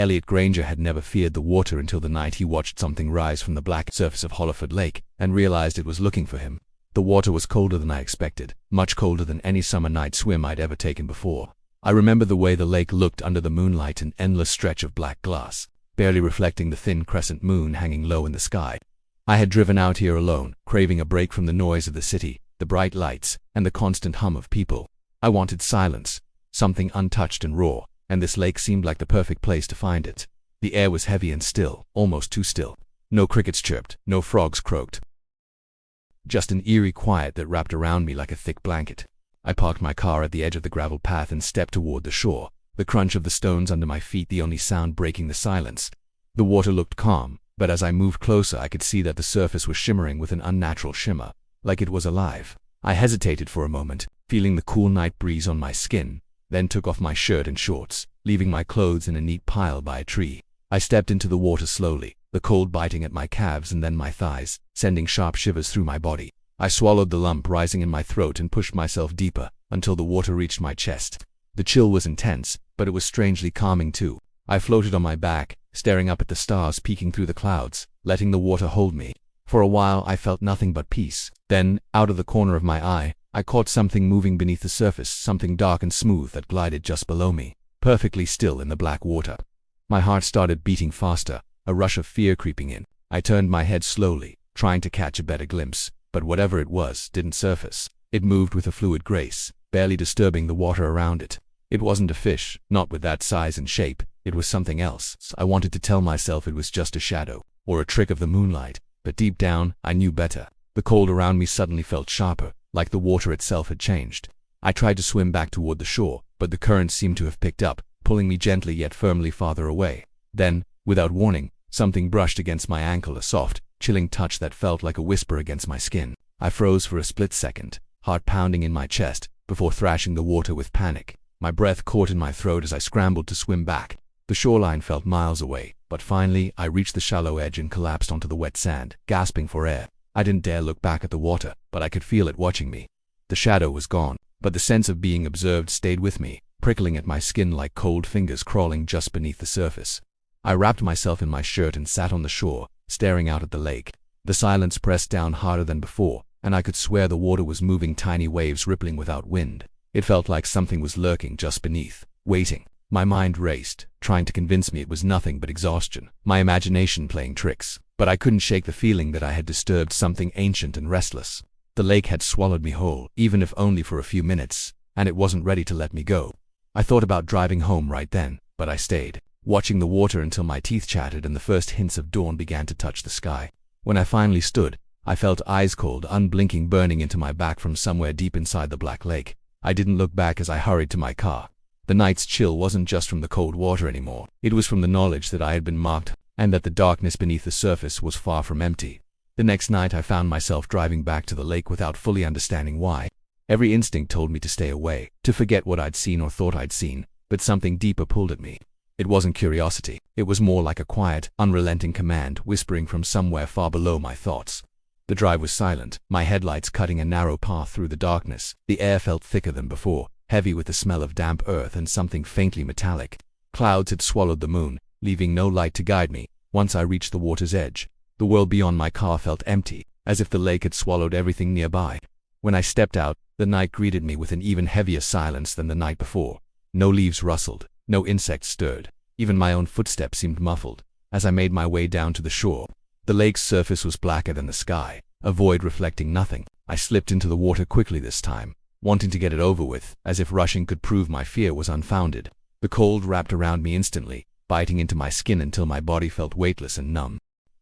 Elliot Granger had never feared the water until the night he watched something rise from the black surface of Holliford Lake and realized it was looking for him. The water was colder than I expected, much colder than any summer night swim I'd ever taken before. I remember the way the lake looked under the moonlight, an endless stretch of black glass, barely reflecting the thin crescent moon hanging low in the sky. I had driven out here alone, craving a break from the noise of the city, the bright lights, and the constant hum of people. I wanted silence, something untouched and raw, and this lake seemed like the perfect place to find it. The air was heavy and still, almost too still. No crickets chirped, no frogs croaked. Just an eerie quiet that wrapped around me like a thick blanket. I parked my car at the edge of the gravel path and stepped toward the shore, the crunch of the stones under my feet the only sound breaking the silence. The water looked calm, but as I moved closer I could see that the surface was shimmering with an unnatural shimmer, like it was alive. I hesitated for a moment, feeling the cool night breeze on my skin, then took off my shirt and shorts, leaving my clothes in a neat pile by a tree. I stepped into the water slowly, the cold biting at my calves and then my thighs, sending sharp shivers through my body. I swallowed the lump rising in my throat and pushed myself deeper, until the water reached my chest. The chill was intense, but it was strangely calming too. I floated on my back, staring up at the stars peeking through the clouds, letting the water hold me. For a while I felt nothing but peace. Then, out of the corner of my eye, I caught something moving beneath the surface, something dark and smooth that glided just below me, perfectly still in the black water. My heart started beating faster, a rush of fear creeping in. I turned my head slowly, trying to catch a better glimpse, but whatever it was didn't surface. It moved with a fluid grace, barely disturbing the water around it. It wasn't a fish, not with that size and shape. It was something else. I wanted to tell myself it was just a shadow, or a trick of the moonlight, but deep down, I knew better. The cold around me suddenly felt sharper, like the water itself had changed. I tried to swim back toward the shore, but the current seemed to have picked up, pulling me gently yet firmly farther away. Then, without warning, something brushed against my ankle, a soft, chilling touch that felt like a whisper against my skin. I froze for a split second, heart pounding in my chest, before thrashing the water with panic. My breath caught in my throat as I scrambled to swim back. The shoreline felt miles away, but finally I reached the shallow edge and collapsed onto the wet sand, gasping for air. I didn't dare look back at the water, but I could feel it watching me. The shadow was gone, but the sense of being observed stayed with me, prickling at my skin like cold fingers crawling just beneath the surface. I wrapped myself in my shirt and sat on the shore, staring out at the lake. The silence pressed down harder than before, and I could swear the water was moving, tiny waves rippling without wind. It felt like something was lurking just beneath, waiting. My mind raced, trying to convince me it was nothing but exhaustion, my imagination playing tricks. But I couldn't shake the feeling that I had disturbed something ancient and restless. The lake had swallowed me whole, even if only for a few minutes, and it wasn't ready to let me go. I thought about driving home right then, but I stayed, watching the water until my teeth chattered and the first hints of dawn began to touch the sky. When I finally stood, I felt ice cold, unblinking burning into my back from somewhere deep inside the black lake. I didn't look back as I hurried to my car. The night's chill wasn't just from the cold water anymore. It was from the knowledge that I had been marked, and that the darkness beneath the surface was far from empty. The next night I found myself driving back to the lake without fully understanding why. Every instinct told me to stay away, to forget what I'd seen or thought I'd seen, but something deeper pulled at me. It wasn't curiosity. It was more like a quiet, unrelenting command whispering from somewhere far below my thoughts. The drive was silent, my headlights cutting a narrow path through the darkness. The air felt thicker than before, heavy with the smell of damp earth and something faintly metallic. Clouds had swallowed the moon, leaving no light to guide me. Once I reached the water's edge, the world beyond my car felt empty, as if the lake had swallowed everything nearby. When I stepped out, the night greeted me with an even heavier silence than the night before. No leaves rustled, no insects stirred. Even my own footsteps seemed muffled. As I made my way down to the shore, the lake's surface was blacker than the sky, a void reflecting nothing. I slipped into the water quickly this time, wanting to get it over with, as if rushing could prove my fear was unfounded. The cold wrapped around me instantly, biting into my skin until my body felt weightless and numb.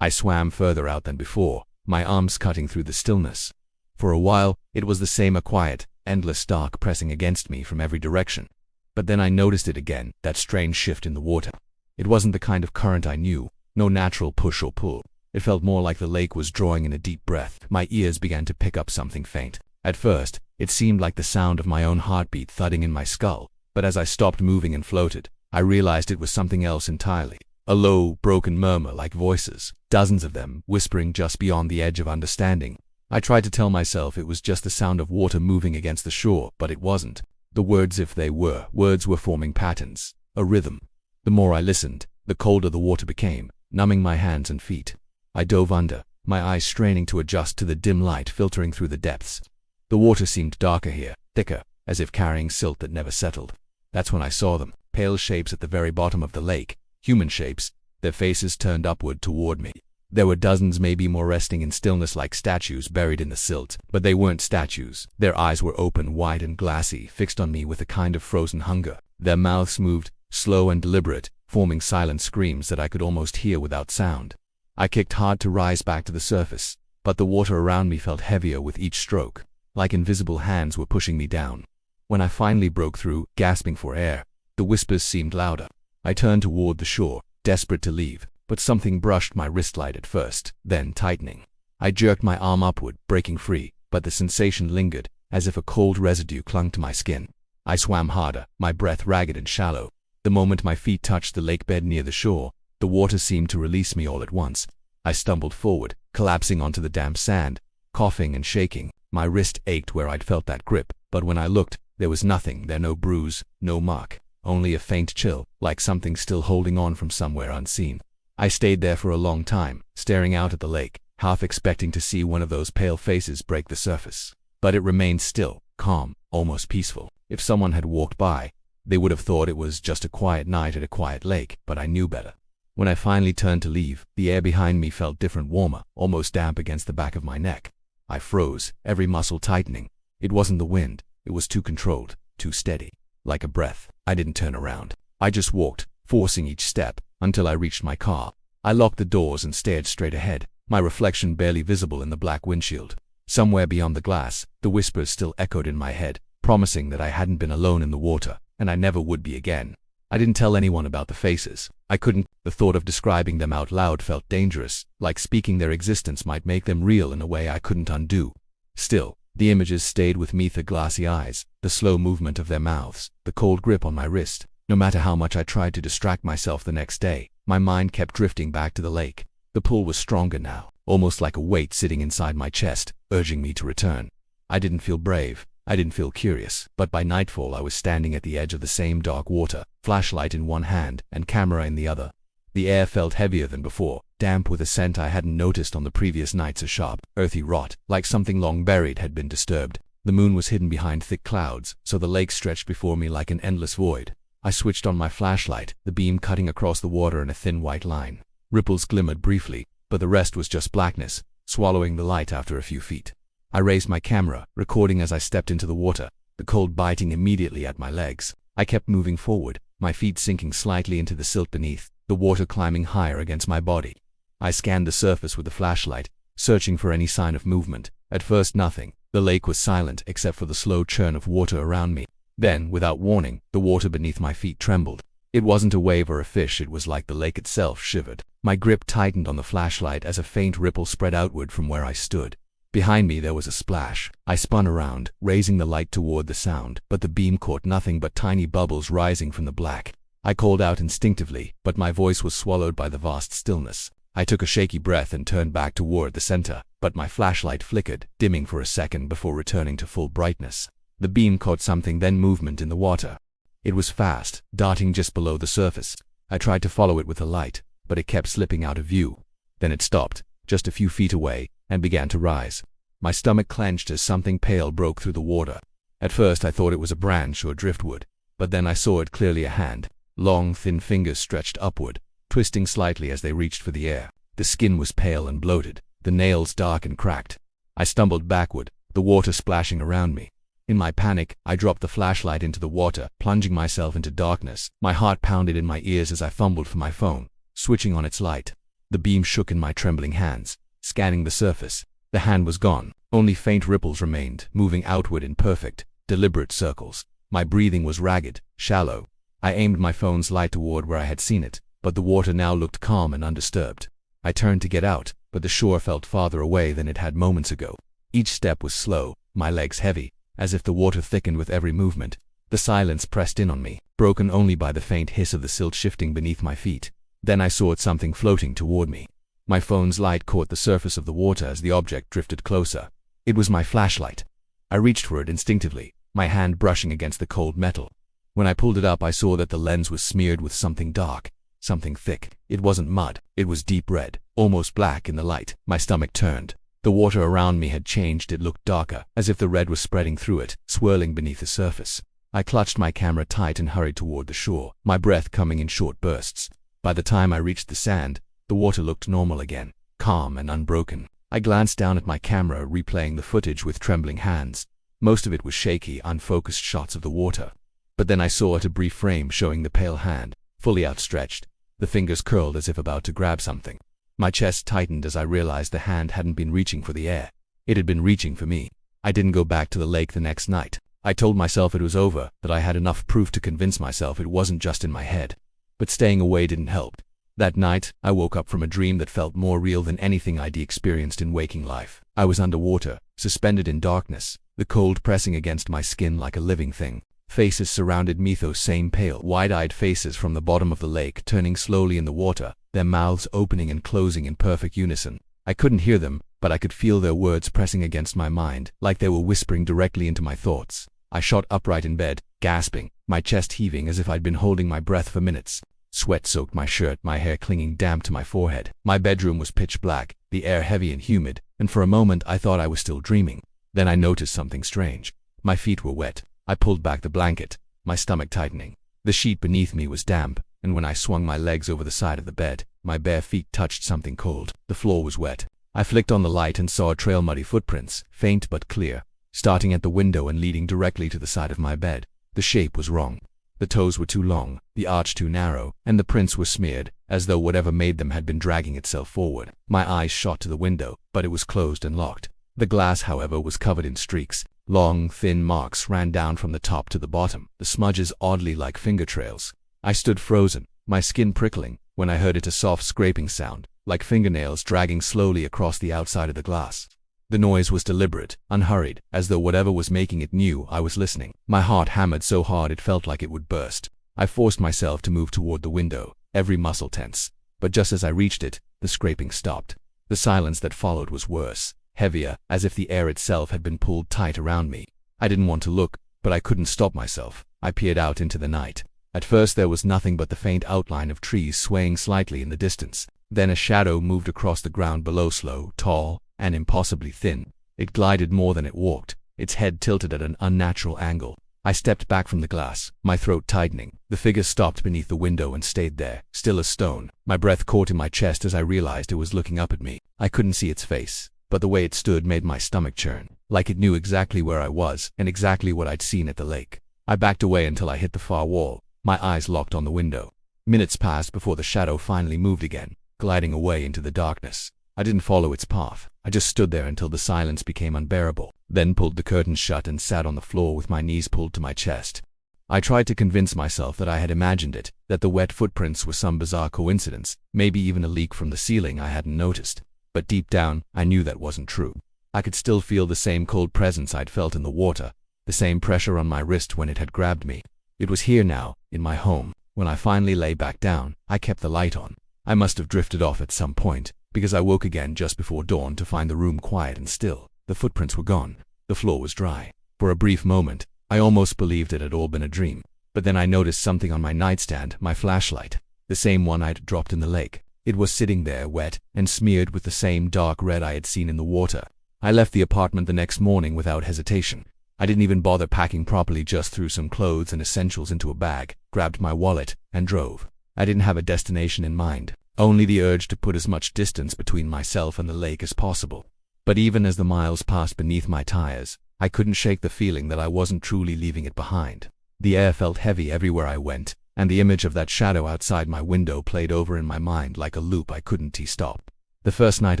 I swam further out than before, my arms cutting through the stillness. For a while, it was the same, a quiet, endless dark pressing against me from every direction. But then I noticed it again, that strange shift in the water. It wasn't the kind of current I knew, no natural push or pull. It felt more like the lake was drawing in a deep breath. My ears began to pick up something faint. At first, it seemed like the sound of my own heartbeat thudding in my skull, but as I stopped moving and floated, I realized it was something else entirely. A low, broken murmur like voices, dozens of them, whispering just beyond the edge of understanding. I tried to tell myself it was just the sound of water moving against the shore, but it wasn't. The words, if they were, words were forming patterns, a rhythm. The more I listened, the colder the water became, numbing my hands and feet. I dove under, my eyes straining to adjust to the dim light filtering through the depths. The water seemed darker here, thicker, as if carrying silt that never settled. That's when I saw them, pale shapes at the very bottom of the lake, human shapes, their faces turned upward toward me. There were dozens, maybe more, resting in stillness like statues buried in the silt, but they weren't statues. Their eyes were open, wide and glassy, fixed on me with a kind of frozen hunger. Their mouths moved, slow and deliberate, forming silent screams that I could almost hear without sound. I kicked hard to rise back to the surface, but the water around me felt heavier with each stroke, like invisible hands were pushing me down. When I finally broke through, gasping for air, the whispers seemed louder. I turned toward the shore, desperate to leave, but something brushed my wristlight at first, then tightening. I jerked my arm upward, breaking free, but the sensation lingered, as if a cold residue clung to my skin. I swam harder, my breath ragged and shallow. The moment my feet touched the lake bed near the shore, the water seemed to release me all at once. I stumbled forward, collapsing onto the damp sand, coughing and shaking. My wrist ached where I'd felt that grip, but when I looked, there was nothing there, no bruise, no mark, only a faint chill, like something still holding on from somewhere unseen. I stayed there for a long time, staring out at the lake, half expecting to see one of those pale faces break the surface. But it remained still, calm, almost peaceful. If someone had walked by, they would have thought it was just a quiet night at a quiet lake, but I knew better. When I finally turned to leave, the air behind me felt different, warmer, almost damp against the back of my neck. I froze, every muscle tightening. It wasn't the wind, it was too controlled, too steady, like a breath. I didn't turn around. I just walked, forcing each step, until I reached my car. I locked the doors and stared straight ahead, my reflection barely visible in the black windshield. Somewhere beyond the glass, the whispers still echoed in my head, promising that I hadn't been alone in the water, and I never would be again. I didn't tell anyone about the faces. I couldn't. The thought of describing them out loud felt dangerous, like speaking their existence might make them real in a way I couldn't undo. Still, the images stayed with me, the glassy eyes, the slow movement of their mouths, the cold grip on my wrist. No matter how much I tried to distract myself the next day, my mind kept drifting back to the lake. The pull was stronger now, almost like a weight sitting inside my chest, urging me to return. I didn't feel brave. I didn't feel curious, but by nightfall I was standing at the edge of the same dark water, flashlight in one hand and camera in the other. The air felt heavier than before, damp with a scent I hadn't noticed on the previous nights, a sharp, earthy rot, like something long buried had been disturbed. The moon was hidden behind thick clouds, so the lake stretched before me like an endless void. I switched on my flashlight, the beam cutting across the water in a thin white line. Ripples glimmered briefly, but the rest was just blackness, swallowing the light after a few feet. I raised my camera, recording as I stepped into the water, the cold biting immediately at my legs. I kept moving forward, my feet sinking slightly into the silt beneath, the water climbing higher against my body. I scanned the surface with the flashlight, searching for any sign of movement. At first nothing. The lake was silent except for the slow churn of water around me. Then, without warning, the water beneath my feet trembled. It wasn't a wave or a fish, it was like the lake itself shivered. My grip tightened on the flashlight as a faint ripple spread outward from where I stood. Behind me there was a splash. I spun around, raising the light toward the sound, but the beam caught nothing but tiny bubbles rising from the black. I called out instinctively, but my voice was swallowed by the vast stillness. I took a shaky breath and turned back toward the center, but my flashlight flickered, dimming for a second before returning to full brightness. The beam caught something, then movement in the water. It was fast, darting just below the surface. I tried to follow it with the light, but it kept slipping out of view. Then it stopped, just a few feet away, and began to rise. My stomach clenched as something pale broke through the water. At first I thought it was a branch or driftwood, but then I saw it clearly, a hand. Long, thin fingers stretched upward, twisting slightly as they reached for the air. The skin was pale and bloated, the nails dark and cracked. I stumbled backward, the water splashing around me. In my panic, I dropped the flashlight into the water, plunging myself into darkness. My heart pounded in my ears as I fumbled for my phone, switching on its light. The beam shook in my trembling hands, scanning the surface. The hand was gone. Only faint ripples remained, moving outward in perfect, deliberate circles. My breathing was ragged, shallow. I aimed my phone's light toward where I had seen it, but the water now looked calm and undisturbed. I turned to get out, but the shore felt farther away than it had moments ago. Each step was slow, my legs heavy, as if the water thickened with every movement. The silence pressed in on me, broken only by the faint hiss of the silt shifting beneath my feet. Then I saw something floating toward me. My phone's light caught the surface of the water as the object drifted closer. It was my flashlight. I reached for it instinctively, my hand brushing against the cold metal. When I pulled it up, I saw that the lens was smeared with something dark, something thick. It wasn't mud. It was deep red, almost black in the light. My stomach turned. The water around me had changed. It looked darker, as if the red was spreading through it, swirling beneath the surface. I clutched my camera tight and hurried toward the shore, my breath coming in short bursts. By the time I reached the sand, the water looked normal again, calm and unbroken. I glanced down at my camera, replaying the footage with trembling hands. Most of it was shaky, unfocused shots of the water. But then I saw a brief frame showing the pale hand, fully outstretched, the fingers curled as if about to grab something. My chest tightened as I realized the hand hadn't been reaching for the air. It had been reaching for me. I didn't go back to the lake the next night. I told myself it was over, that I had enough proof to convince myself it wasn't just in my head. But staying away didn't help. That night, I woke up from a dream that felt more real than anything I'd experienced in waking life. I was underwater, suspended in darkness, the cold pressing against my skin like a living thing. Faces surrounded me, those same pale, wide-eyed faces from the bottom of the lake, turning slowly in the water, their mouths opening and closing in perfect unison. I couldn't hear them, but I could feel their words pressing against my mind, like they were whispering directly into my thoughts. I shot upright in bed, gasping, my chest heaving as if I'd been holding my breath for minutes. Sweat soaked my shirt, my hair clinging damp to my forehead. My bedroom was pitch black, the air heavy and humid, and for a moment I thought I was still dreaming. Then I noticed something strange. My feet were wet. I pulled back the blanket, my stomach tightening. The sheet beneath me was damp, and when I swung my legs over the side of the bed, my bare feet touched something cold. The floor was wet. I flicked on the light and saw a trail, muddy footprints, faint but clear, starting at the window and leading directly to the side of my bed. The shape was wrong. The toes were too long, the arch too narrow, and the prints were smeared, as though whatever made them had been dragging itself forward. My eyes shot to the window, but it was closed and locked. The glass, however, was covered in streaks. Long, thin marks ran down from the top to the bottom, the smudges oddly like finger trails. I stood frozen, my skin prickling, when I heard a soft scraping sound, like fingernails dragging slowly across the outside of the glass. The noise was deliberate, unhurried, as though whatever was making it knew I was listening. My heart hammered so hard it felt like it would burst. I forced myself to move toward the window, every muscle tense. But just as I reached it, the scraping stopped. The silence that followed was worse, heavier, as if the air itself had been pulled tight around me. I didn't want to look, but I couldn't stop myself. I peered out into the night. At first there was nothing but the faint outline of trees swaying slightly in the distance. Then a shadow moved across the ground below, slow, tall, and impossibly thin. It glided more than it walked, its head tilted at an unnatural angle. I stepped back from the glass, my throat tightening. The figure stopped beneath the window and stayed there, still as stone. My breath caught in my chest as I realized it was looking up at me. I couldn't see its face, but the way it stood made my stomach churn, like it knew exactly where I was and exactly what I'd seen at the lake. I backed away until I hit the far wall, my eyes locked on the window. Minutes passed before the shadow finally moved again, gliding away into the darkness. I didn't follow its path. I just stood there until the silence became unbearable, then pulled the curtains shut and sat on the floor with my knees pulled to my chest. I tried to convince myself that I had imagined it, that the wet footprints were some bizarre coincidence, maybe even a leak from the ceiling I hadn't noticed. But deep down, I knew that wasn't true. I could still feel the same cold presence I'd felt in the water, the same pressure on my wrist when it had grabbed me. It was here now, in my home. When I finally lay back down, I kept the light on. I must have drifted off at some point, because I woke again just before dawn to find the room quiet and still. The footprints were gone. The floor was dry. For a brief moment, I almost believed it had all been a dream. But then I noticed something on my nightstand, my flashlight, the same one I'd dropped in the lake. It was sitting there, wet and smeared with the same dark red I had seen in the water. I left the apartment the next morning without hesitation. I didn't even bother packing properly, just threw some clothes and essentials into a bag, grabbed my wallet, and drove. I didn't have a destination in mind, only the urge to put as much distance between myself and the lake as possible. But even as the miles passed beneath my tires, I couldn't shake the feeling that I wasn't truly leaving it behind. The air felt heavy everywhere I went, and the image of that shadow outside my window played over in my mind like a loop I couldn't stop. The first night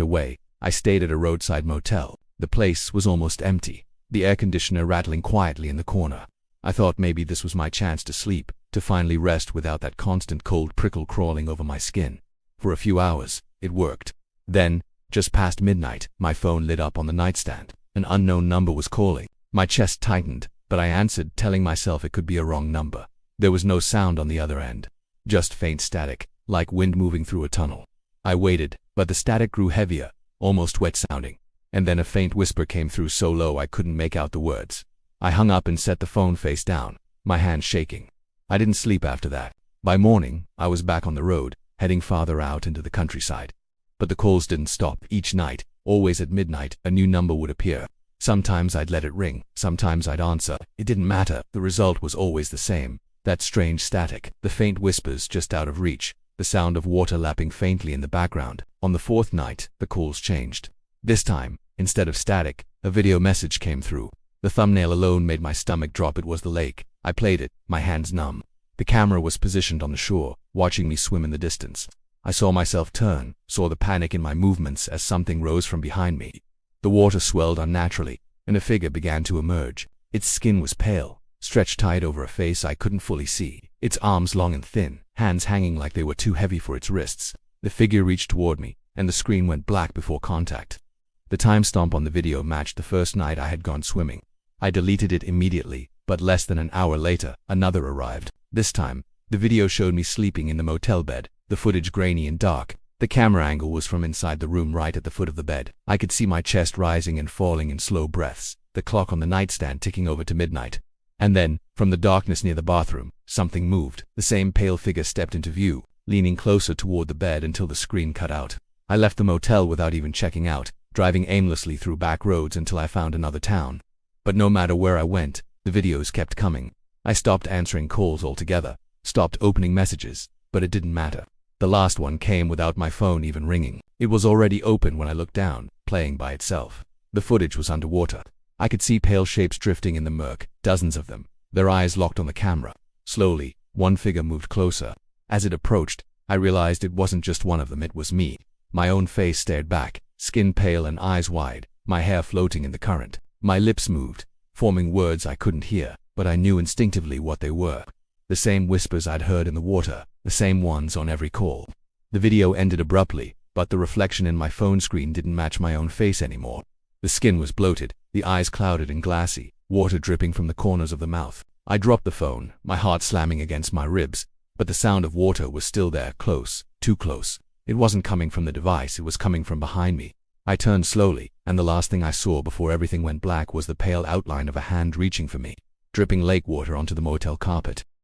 away, I stayed at a roadside motel. The place was almost empty, the air conditioner rattling quietly in the corner. I thought maybe this was my chance to sleep, to finally rest without that constant cold prickle crawling over my skin. For a few hours, it worked. Then, just past midnight, my phone lit up on the nightstand. An unknown number was calling. My chest tightened, but I answered, telling myself it could be a wrong number. There was no sound on the other end, just faint static, like wind moving through a tunnel. I waited, but the static grew heavier, almost wet sounding, and then a faint whisper came through so low I couldn't make out the words. I hung up and set the phone face down, my hand shaking. I didn't sleep after that. By morning, I was back on the road, heading farther out into the countryside. But the calls didn't stop. Each night, always at midnight, a new number would appear. Sometimes I'd let it ring, sometimes I'd answer. It didn't matter, the result was always the same. That strange static, the faint whispers just out of reach, the sound of water lapping faintly in the background. On the fourth night, the calls changed. This time, instead of static, a video message came through. The thumbnail alone made my stomach drop. It was the lake. I played it, my hands numb. The camera was positioned on the shore, watching me swim in the distance. I saw myself turn, saw the panic in my movements as something rose from behind me. The water swelled unnaturally, and a figure began to emerge. Its skin was pale, stretched tight over a face I couldn't fully see, its arms long and thin, hands hanging like they were too heavy for its wrists. The figure reached toward me, and the screen went black before contact. The timestamp on the video matched the first night I had gone swimming. I deleted it immediately, but less than an hour later, another arrived. This time, the video showed me sleeping in the motel bed, the footage grainy and dark. The camera angle was from inside the room right at the foot of the bed. I could see my chest rising and falling in slow breaths, the clock on the nightstand ticking over to midnight. And then, from the darkness near the bathroom, something moved. The same pale figure stepped into view, leaning closer toward the bed until the screen cut out. I left the motel without even checking out, driving aimlessly through back roads until I found another town. But no matter where I went, the videos kept coming. I stopped answering calls altogether, stopped opening messages, but it didn't matter. The last one came without my phone even ringing. It was already open when I looked down, playing by itself. The footage was underwater. I could see pale shapes drifting in the murk, dozens of them, their eyes locked on the camera. Slowly, one figure moved closer. As it approached, I realized it wasn't just one of them, it was me. My own face stared back, skin pale and eyes wide, my hair floating in the current. My lips moved, forming words I couldn't hear, but I knew instinctively what they were. The same whispers I'd heard in the water, the same ones on every call. The video ended abruptly, but the reflection in my phone screen didn't match my own face anymore. The skin was bloated, the eyes clouded and glassy, water dripping from the corners of the mouth. I dropped the phone, my heart slamming against my ribs, but the sound of water was still there, close, too close. It wasn't coming from the device, it was coming from behind me. I turned slowly, and the last thing I saw before everything went black was the pale outline of a hand reaching for me, dripping lake water onto the motel carpet.